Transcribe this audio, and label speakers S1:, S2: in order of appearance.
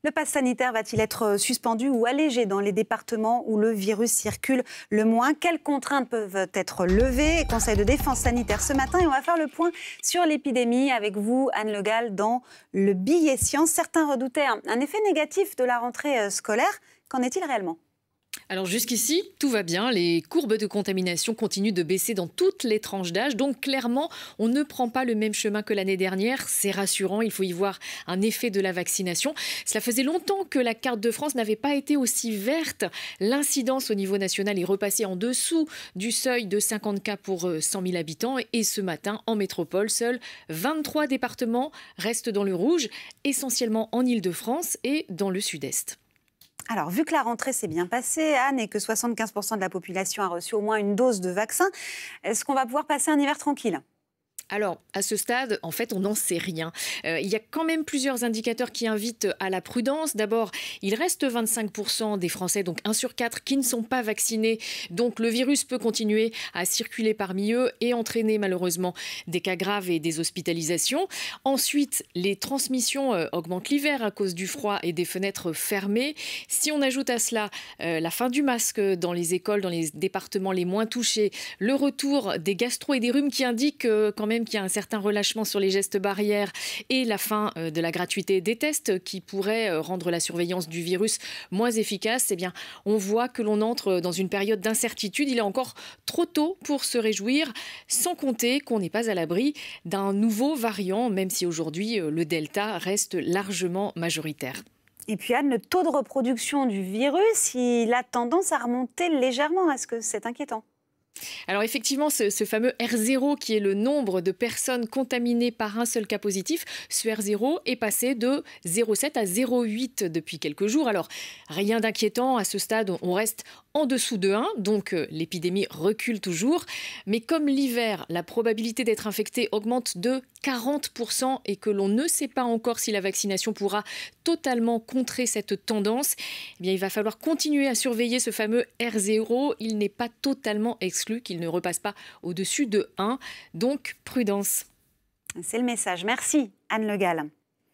S1: Le pass sanitaire va-t-il être suspendu ou allégé dans les départements où le virus circule le moins? Quelles contraintes peuvent être levées? Conseil de défense sanitaire ce matin et on va faire le point sur l'épidémie avec vous, Anne Le Gall, dans le billet science. Certains redoutaient un effet négatif de la rentrée scolaire. Qu'en est-il réellement?
S2: Alors jusqu'ici, tout va bien. Les courbes de contamination continuent de baisser dans toutes les tranches d'âge. Donc clairement, on ne prend pas le même chemin que l'année dernière. C'est rassurant, il faut y voir un effet de la vaccination. Cela faisait longtemps que la carte de France n'avait pas été aussi verte. L'incidence au niveau national est repassée en dessous du seuil de 50 cas pour 100 000 habitants. Et ce matin, en métropole, seuls 23 départements restent dans le rouge, essentiellement en Île-de-France et dans le sud-est.
S1: Alors, vu que la rentrée s'est bien passée, Anne, et que 75% de la population a reçu au moins une dose de vaccin, est-ce qu'on va pouvoir passer un hiver tranquille ?
S2: Alors, à ce stade, en fait, on n'en sait rien. Il y a quand même plusieurs indicateurs qui invitent à la prudence. D'abord, il reste 25% des Français, donc 1 sur 4, qui ne sont pas vaccinés. Donc, le virus peut continuer à circuler parmi eux et entraîner malheureusement des cas graves et des hospitalisations. Ensuite, les transmissions augmentent l'hiver à cause du froid et des fenêtres fermées. Si on ajoute à cela la fin du masque dans les écoles, dans les départements les moins touchés, le retour des gastro et des rhumes qui indiquent quand même qu'il y a un certain relâchement sur les gestes barrières et la fin de la gratuité des tests qui pourrait rendre la surveillance du virus moins efficace, eh bien, on voit que l'on entre dans une période d'incertitude. Il est encore trop tôt pour se réjouir, sans compter qu'on n'est pas à l'abri d'un nouveau variant, même si aujourd'hui le Delta reste largement majoritaire.
S1: Et puis Anne, le taux de reproduction du virus, il a tendance à remonter légèrement. Est-ce que c'est inquiétant ?
S2: Alors effectivement, ce fameux R0 qui est le nombre de personnes contaminées par un seul cas positif, ce R0 est passé de 0,7 à 0,8 depuis quelques jours. Alors rien d'inquiétant à ce stade, on reste en dessous de 1, donc l'épidémie recule toujours. Mais comme l'hiver, la probabilité d'être infecté augmente de 40% et que l'on ne sait pas encore si la vaccination pourra totalement contrer cette tendance, eh bien, il va falloir continuer à surveiller ce fameux R0. Il n'est pas totalement exclu qu'il ne repasse pas au-dessus de 1. Donc, prudence.
S1: C'est le message. Merci, Anne Le Gall.